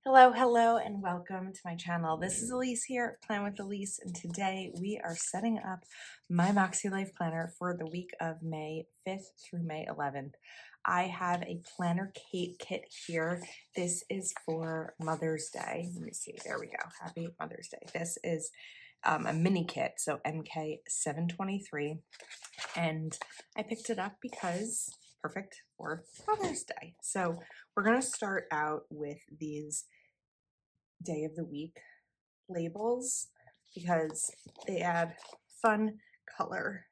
Hello, and welcome to my channel. This is Elise here, Plan with Elise, and today we are setting up my Moxie Life Planner for the week of May 5th through May 11th. I have a planner kit here. This is for Mother's Day. Let me see, there we go. Happy Mother's Day. This is a mini kit, so MK 723, and I picked it up because perfect for Mother's Day. So we're going to start out with these day of the week labels because they add fun color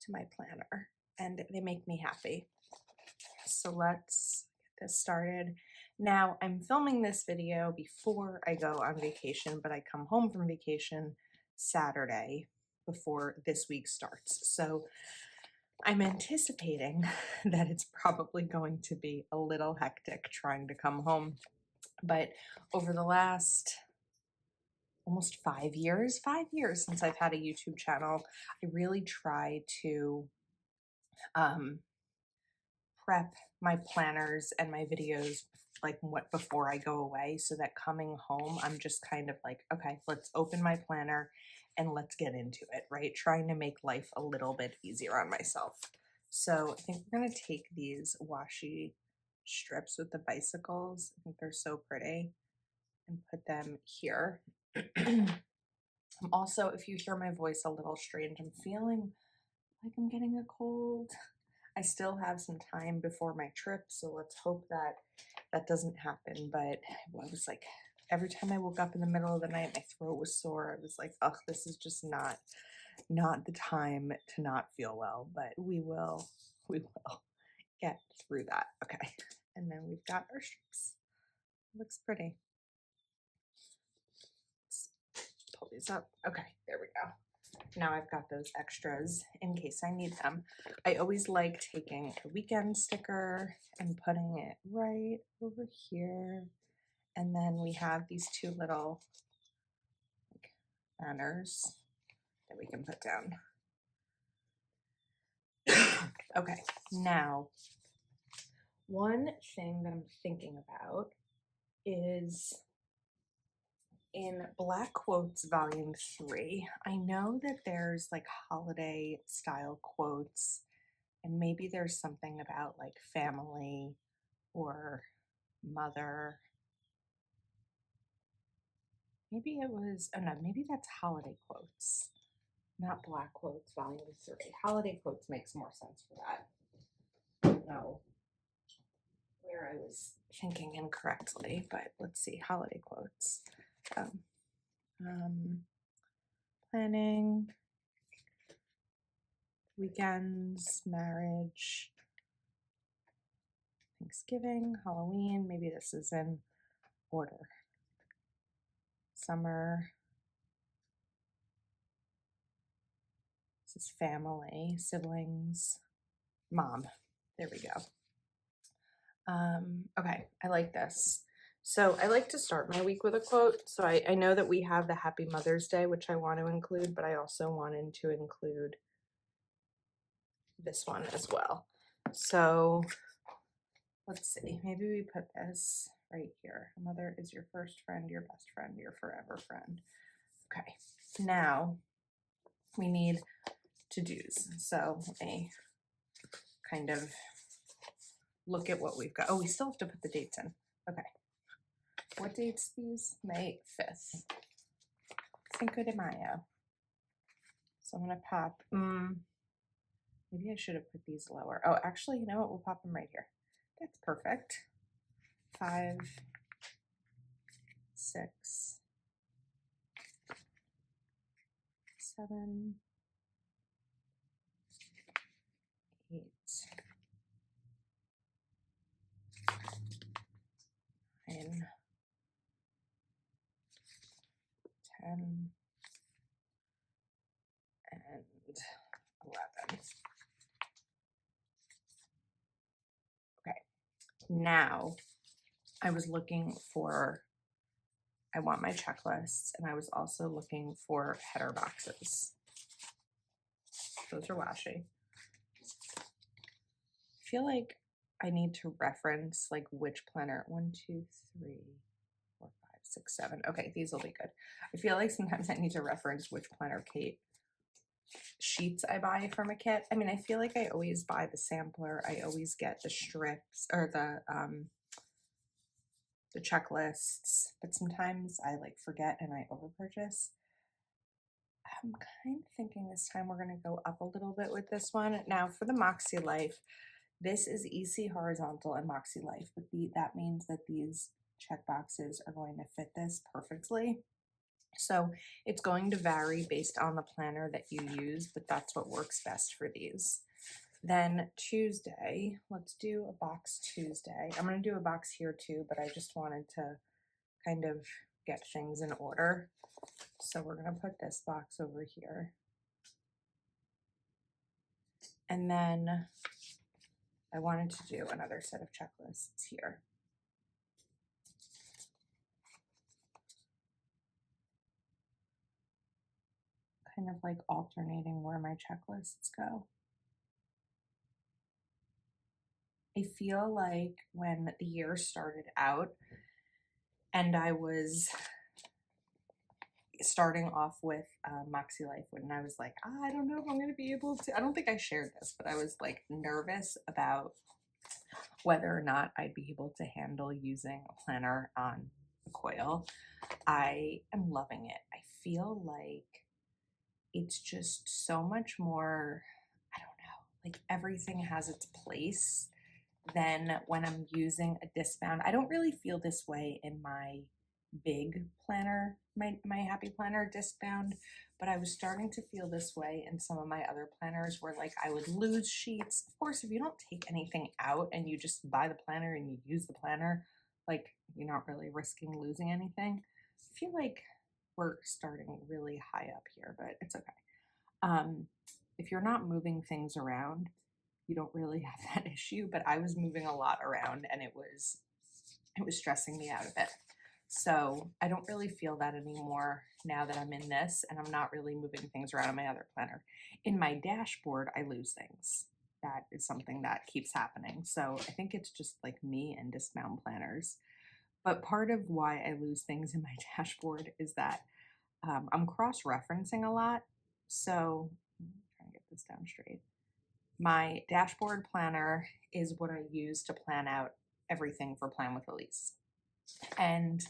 to my planner and they make me happy. So let's get this started. Now I'm filming this video before I go on vacation, but I come home from vacation Saturday before this week starts. So I'm anticipating that it's probably going to be a little hectic trying to come home. But over the last almost 5 years since I've had a YouTube channel, I really try to prep my planners and my videos like before I go away, so that coming home I'm just kind of like, okay, let's open my planner and let's get into it, right? Trying to make life a little bit easier on myself. So I think we're gonna take these washi strips with the bicycles. I think they're so pretty, and put them here. I'm also, if you hear my voice a little strange, I'm feeling like I'm getting a cold. I still have some time before my trip, so let's hope that that doesn't happen. But I was like, every time I woke up in the middle of the night, my throat was sore. I was like, oh, this is just not the time to not feel well. But we will get through that. Okay, and then we've got our strips. Looks pretty. Pull these up. Okay, there we go. Now I've got those extras in case I need them. I always like taking a weekend sticker and putting it right over here. And then we have these two little banners that we can put down. Okay, now one thing that I'm thinking about is in Black Quotes Volume 3, I know that there's like holiday style quotes, and maybe there's something about like family or mother. Maybe it was, oh no, maybe that's holiday quotes, not Black Quotes Volume 3. Holiday quotes makes more sense for that. I don't know where I was thinking incorrectly, but let's see, holiday quotes. Planning, weekends, marriage, Thanksgiving, Halloween. Maybe this is in order. Summer. This is family, siblings, mom. There we go. Okay, I like this. So I like to start my week with a quote. So I know that we have the Happy Mother's Day, which I want to include, but I also wanted to include this one as well. So let's see, maybe we put this right here. A mother is your first friend, your best friend, your forever friend. Okay, now we need to-dos. So let me kind of look at what we've got. Oh, we still have to put the dates in. Okay. What dates these? May 5th. Cinco de Mayo. So I'm going to pop, maybe I should have put these lower. Oh, actually, you know what? We'll pop them right here. That's perfect. 5, 6, 7, 8, 9, 10, and 11. Okay, now I was looking for, I want my checklists, and I was also looking for header boxes. Those are washi. I feel like I need to reference like which planner. 1, 2, 3. 6, 7. Okay, these will be good. I feel like sometimes I need to reference which Planner Kate sheets I buy from a kit. I mean, I feel like I always buy the sampler. I always get the strips or the checklists, but sometimes I like forget and I overpurchase. I'm kind of thinking this time we're going to go up a little bit with this one. Now for the Moxie Life, this is EC horizontal and Moxie Life, but that means that these check boxes are going to fit this perfectly. So it's going to vary based on the planner that you use, but that's what works best for these. Then Tuesday, let's do a box Tuesday. I'm going to do a box here too, but I just wanted to kind of get things in order. So we're going to put this box over here. And then I wanted to do another set of checklists here. Kind of like alternating where my checklists go. I feel like when the year started out and I was starting off with Moxie Life, when I was like, I don't know if I'm going to be able to, I don't think I shared this, but I was like nervous about whether or not I'd be able to handle using a planner on a coil. I am loving it. I feel like it's just so much more, I don't know, like everything has its place than when I'm using a disc bound. I don't really feel this way in my big planner, my Happy Planner disc bound, but I was starting to feel this way in some of my other planners where like I would lose sheets. Of course, if you don't take anything out and you just buy the planner and you use the planner, like you're not really risking losing anything. I feel like we're starting really high up here, but it's okay. If you're not moving things around, you don't really have that issue, but I was moving a lot around and it was stressing me out a bit. So I don't really feel that anymore now that I'm in this and I'm not really moving things around in my other planner. In my dashboard, I lose things. That is something that keeps happening. So I think it's just like me and discount planners. But part of why I lose things in my dashboard is that I'm cross-referencing a lot. So I'm trying to get this down straight. My dashboard planner is what I use to plan out everything for Plan with Elise. And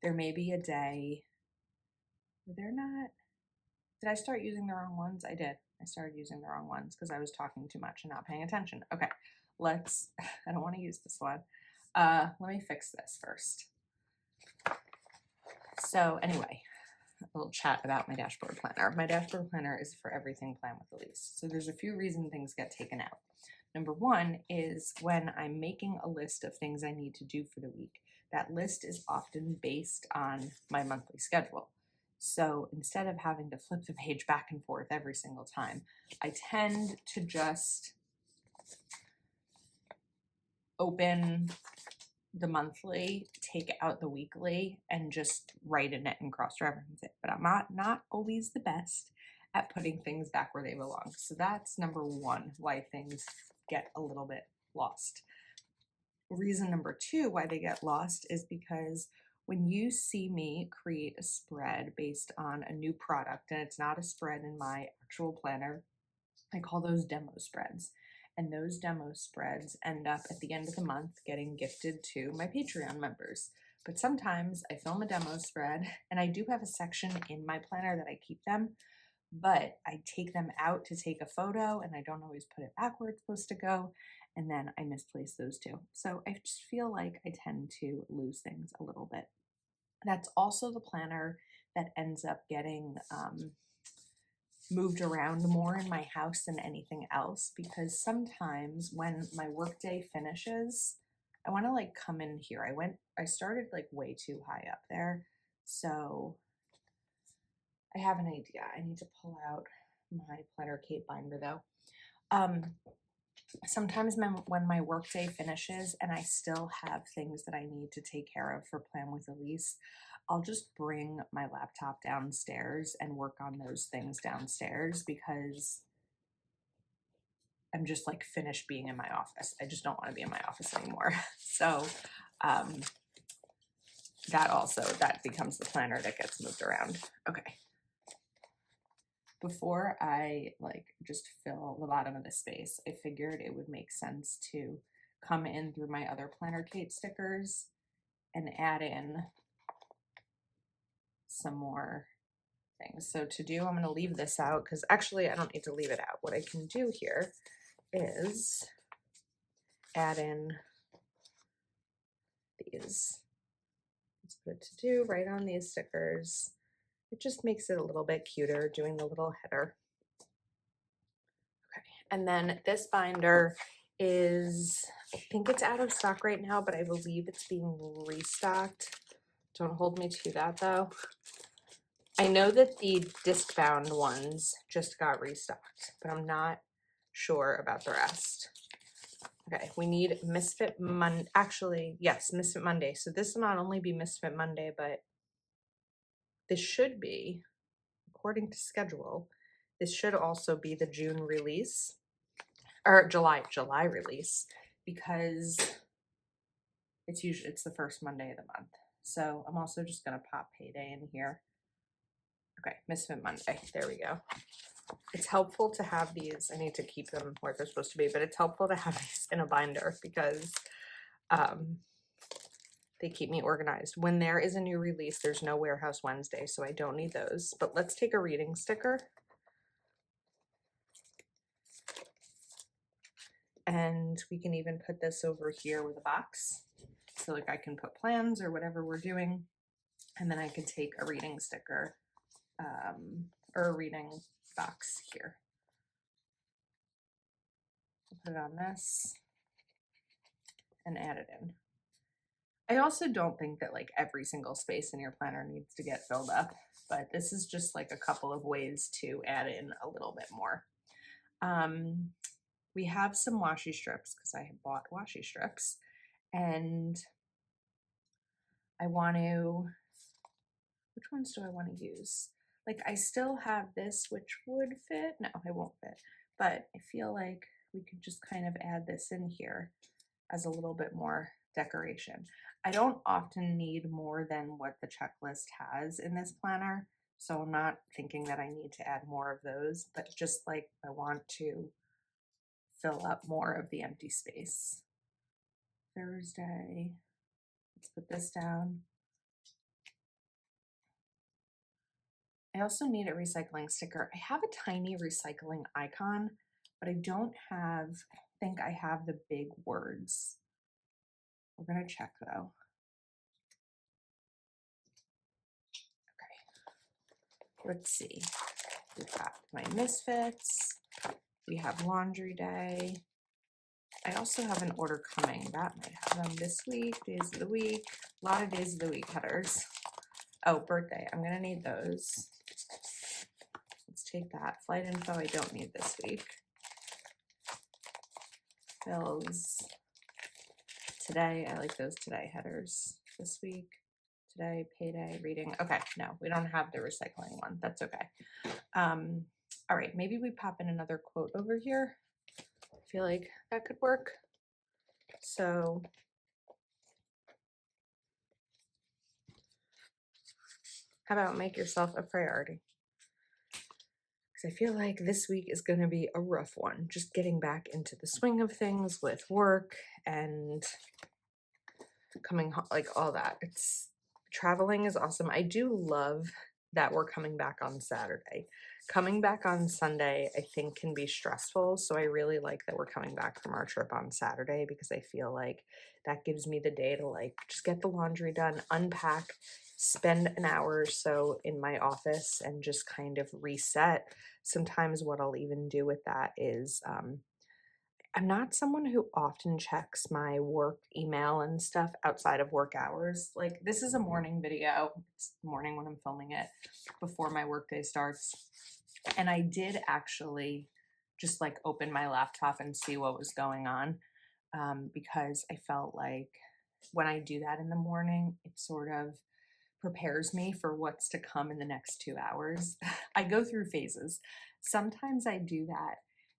there may be a day, they're not, did I start using the wrong ones? I did. I started using the wrong ones because I was talking too much and not paying attention. Okay, I don't want to use this one. Let me fix this first. So anyway, a little chat about my dashboard planner. My dashboard planner is for everything Plan with Elise. So there's a few reasons things get taken out. Number one is when I'm making a list of things I need to do for the week, that list is often based on my monthly schedule. So instead of having to flip the page back and forth every single time, I tend to just open the monthly, take out the weekly, and just write in it and cross-reference it. But I'm not always the best at putting things back where they belong. So that's number one, why things get a little bit lost. Reason number two why they get lost is because when you see me create a spread based on a new product, and it's not a spread in my actual planner, I call those demo spreads. And those demo spreads end up at the end of the month getting gifted to my Patreon members. But sometimes I film a demo spread, and I do have a section in my planner that I keep them, but I take them out to take a photo and I don't always put it back where it's supposed to go. And then I misplace those too. So I just feel like I tend to lose things a little bit. That's also the planner that ends up getting moved around more in my house than anything else, because sometimes when my workday finishes, I want to like come in here. I started like way too high up there. So I have an idea. I need to pull out my Planner Kate binder though. Sometimes when my workday finishes and I still have things that I need to take care of for Plan with Elise, I'll just bring my laptop downstairs and work on those things downstairs because I'm just like finished being in my office. I just don't want to be in my office anymore. So that becomes the planner that gets moved around. Okay. Before I like just fill the bottom of the space, I figured it would make sense to come in through my other Planner Kate stickers and add in some more things. So to do, I'm going to leave this out because actually I don't need to leave it out. What I can do here is add in these. Let's put it to do right on these stickers. It just makes it a little bit cuter doing the little header. Okay, and then this binder is, I think it's out of stock right now, but I believe it's being restocked. Don't hold me to that though. I know that the disc bound ones just got restocked, but I'm not sure about the rest. Okay, we need Misfit Monday. Actually, yes, Misfit Monday. So this will not only be Misfit Monday, but this should be, according to schedule, this should also be the June release, or July release, because it's the first Monday of the month. So I'm also just gonna pop payday in here. Okay, Misfit Monday, there we go. It's helpful to have these, I need to keep them where they're supposed to be, but it's helpful to have these in a binder because they keep me organized. When there is a new release, there's no Warehouse Wednesday, so I don't need those. But let's take a reading sticker. And we can even put this over here with a box. So like I can put plans or whatever we're doing. And then I can take a reading sticker or a reading box here. Put it on this and add it in. I also don't think that like every single space in your planner needs to get filled up, but this is just like a couple of ways to add in a little bit more. We have some washi strips because I have bought washi strips, and I want to, which ones do I want to use? Like I still have this, which would fit. No, it won't fit, but I feel like we could just kind of add this in here as a little bit more decoration. I don't often need more than what the checklist has in this planner, so I'm not thinking that I need to add more of those, but just like I want to fill up more of the empty space. Thursday, let's put this down. I also need a recycling sticker. I have a tiny recycling icon, but I don't think I have the big words. We're gonna check though. Let's see. We've got my Misfits. We have Laundry Day. I also have an order coming. That might have them this week, days of the week. A lot of days of the week headers. Oh, birthday. I'm going to need those. Let's take that. Flight info I don't need this week. Bills. Today. I like those today headers. This week. Today, payday, reading. Okay, no, we don't have the recycling one. That's okay. All right, maybe we pop in another quote over here. I feel like that could work. So how about make yourself a priority? Because I feel like this week is going to be a rough one. Just getting back into the swing of things with work and coming home, like all that. Traveling is awesome. I do love that we're coming back on Saturday. Coming back on Sunday, I think can be stressful. So I really like that we're coming back from our trip on Saturday because I feel like that gives me the day to like just get the laundry done, unpack, spend an hour or so in my office and just kind of reset. Sometimes what I'll even do with that is I'm not someone who often checks my work email and stuff outside of work hours. Like this is a morning video. It's morning when I'm filming it before my workday starts. And I did actually just like open my laptop and see what was going on because I felt like when I do that in the morning, it sort of prepares me for what's to come in the next 2 hours. I go through phases. Sometimes I do that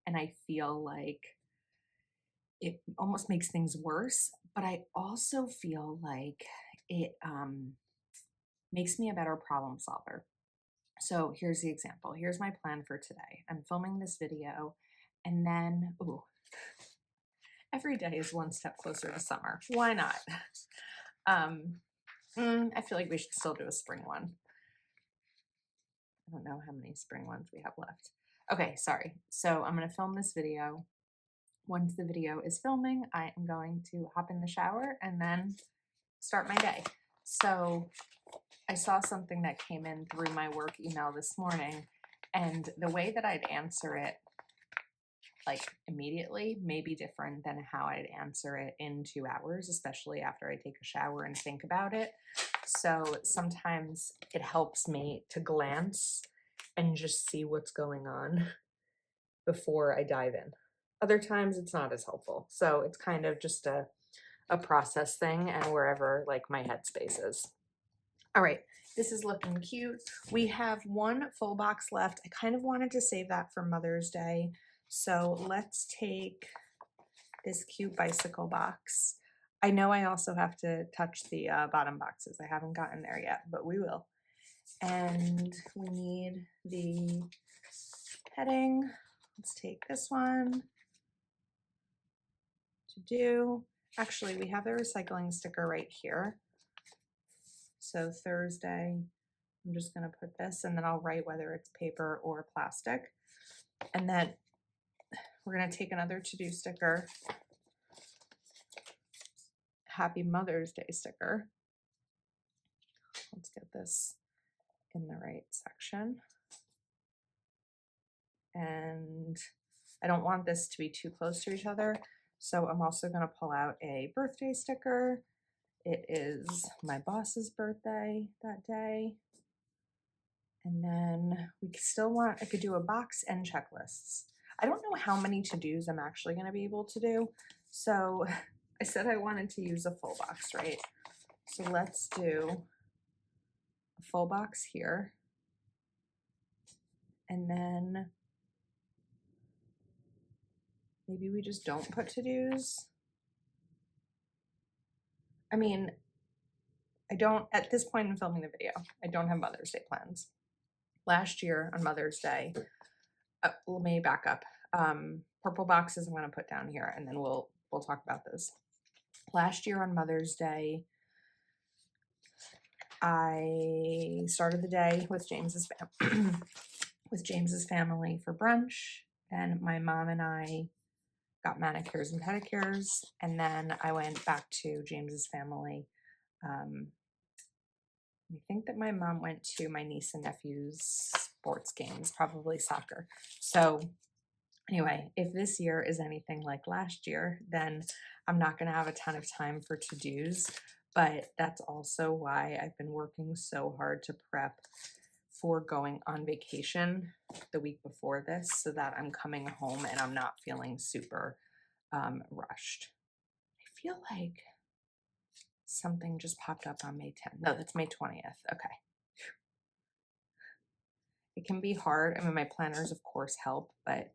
and I feel like it almost makes things worse, but I also feel like it makes me a better problem solver. So here's the example. Here's my plan for today. I'm filming this video, and then, ooh, every day is one step closer to summer. Why not? I feel like we should still do a spring one. I don't know how many spring ones we have left. Okay, sorry. So I'm going to film this video. Once the video is filming, I am going to hop in the shower and then start my day. So I saw something that came in through my work email this morning, and the way that I'd answer it like immediately may be different than how I'd answer it in 2 hours, especially after I take a shower and think about it. So sometimes it helps me to glance and just see what's going on before I dive in. Other times it's not as helpful. So it's kind of just a process thing and wherever like my headspace is. All right, this is looking cute. We have one full box left. I kind of wanted to save that for Mother's Day. So let's take this cute bicycle box. I know I also have to touch the bottom boxes. I haven't gotten there yet, but we will. And we need the heading. Let's take this one to do. Actually, we have the recycling sticker right here. So Thursday, I'm just going to put this, and then I'll write whether it's paper or plastic. And then we're going to take another to-do sticker, Happy Mother's Day sticker. Let's get this in the right section. And I don't want this to be too close to each other, so I'm also going to pull out a birthday sticker. It is my boss's birthday that day. And then I could do a box and checklists. I don't know how many to-dos I'm actually going to be able to do. So I said I wanted to use a full box, right? So let's do a full box here. And then maybe we just don't put to-dos. I mean, at this point in filming the video, I don't have Mother's Day plans. Last year on Mother's Day, let me back up. Purple boxes I'm going to put down here, and then we'll talk about those. Last year on Mother's Day, I started the day with James's family for brunch, and my mom and I got manicures and pedicures, and then I went back to James's family. I think that my mom went to my niece and nephew's sports games, probably soccer. So anyway, if this year is anything like last year, then I'm not going to have a ton of time for to-dos, but that's also why I've been working so hard to prep for going on vacation the week before this, so that I'm coming home and I'm not feeling super rushed. I feel like something just popped up on May 10th. No, that's May 20th. Okay. It can be hard. I mean, my planners, of course, help, but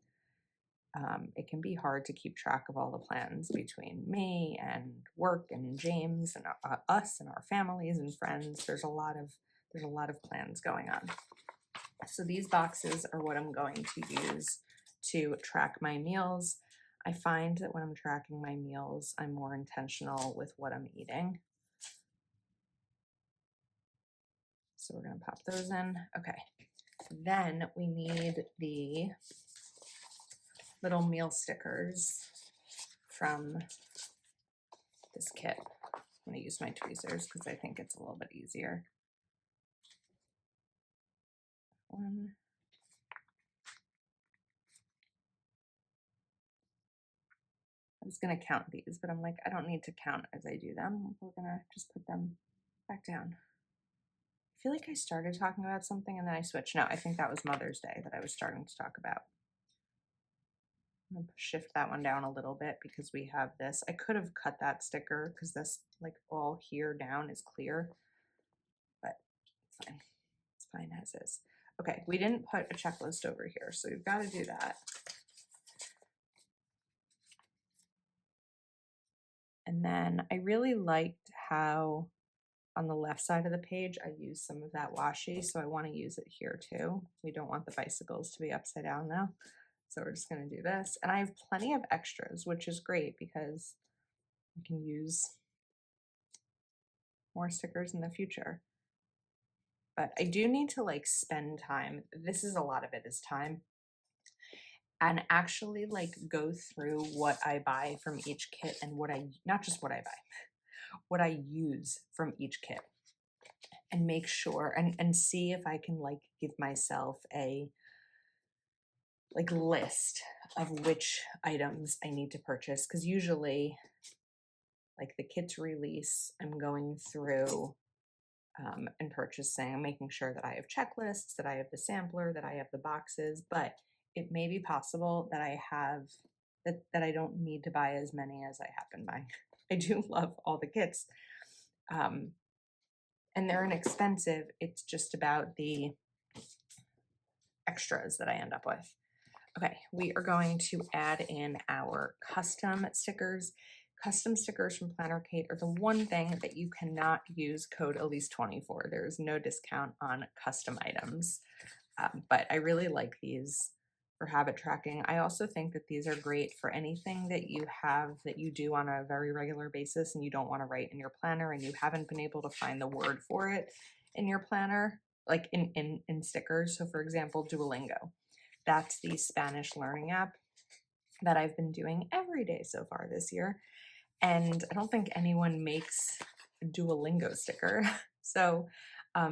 it can be hard to keep track of all the plans between me and work and James and us and our families and friends. There's a lot of plans going on. So these boxes are what I'm going to use to track my meals. I find that when I'm tracking my meals, I'm more intentional with what I'm eating. So we're going to pop those in. Okay. Then we need the little meal stickers from this kit. I'm going to use my tweezers because I think it's a little bit easier. One. I was going to count these, but I'm like, I don't need to count as I do them. We're going to just put them back down. I feel like I started talking about something and then I switched. No, I think that was Mother's Day that I was starting to talk about. I'm going to shift that one down a little bit because we have this. I could have cut that sticker because this like all here down is clear, but it's fine. It's fine as is. Okay, we didn't put a checklist over here, so we've got to do that. And then I really liked how on the left side of the page, I used some of that washi, so I want to use it here too. We don't want the bicycles to be upside down though. So we're just going to do this. And I have plenty of extras, which is great because I can use more stickers in the future. But I do need to like spend time. This is a lot of it is time. And actually like go through what I buy from each kit and not just what I buy, what I use from each kit, and make sure and see if I can like give myself a like list of which items I need to purchase. Cause usually like the kits release, I'm going through and purchasing, I'm making sure that I have checklists, that I have the sampler, that I have the boxes, but it may be possible that I have that I don't need to buy as many as I have been buying. I do love all the kits. And they're inexpensive. It's just about the extras that I end up with. Okay, we are going to add in our custom stickers. Custom stickers from Planner Kate are the one thing that you cannot use code Elise24. There is no discount on custom items, but I really like these for habit tracking. I also think that these are great for anything that you have that you do on a very regular basis and you don't want to write in your planner and you haven't been able to find the word for it in your planner, like in stickers. So for example, Duolingo. That's the Spanish learning app that I've been doing every day so far this year. And I don't think anyone makes a Duolingo sticker. So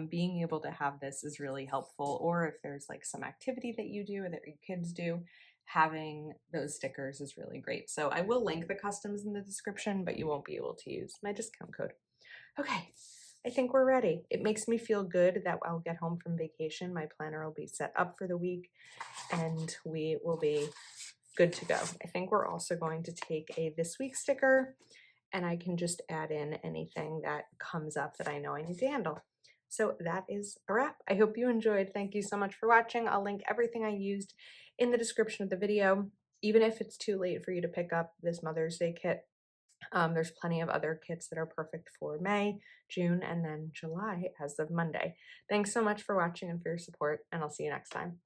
being able to have this is really helpful. Or if there's like some activity that you do or that your kids do, having those stickers is really great. So I will link the customs in the description, but you won't be able to use my discount code. Okay, I think we're ready. It makes me feel good that I'll get home from vacation. My planner will be set up for the week and we will be good to go. I think we're also going to take a this week sticker and I can just add in anything that comes up that I know I need to handle. So that is a wrap. I hope you enjoyed. Thank you so much for watching. I'll link everything I used in the description of the video. Even if it's too late for you to pick up this Mother's Day kit, there's plenty of other kits that are perfect for May, June, and then July as of Monday. Thanks so much for watching and for your support, and I'll see you next time.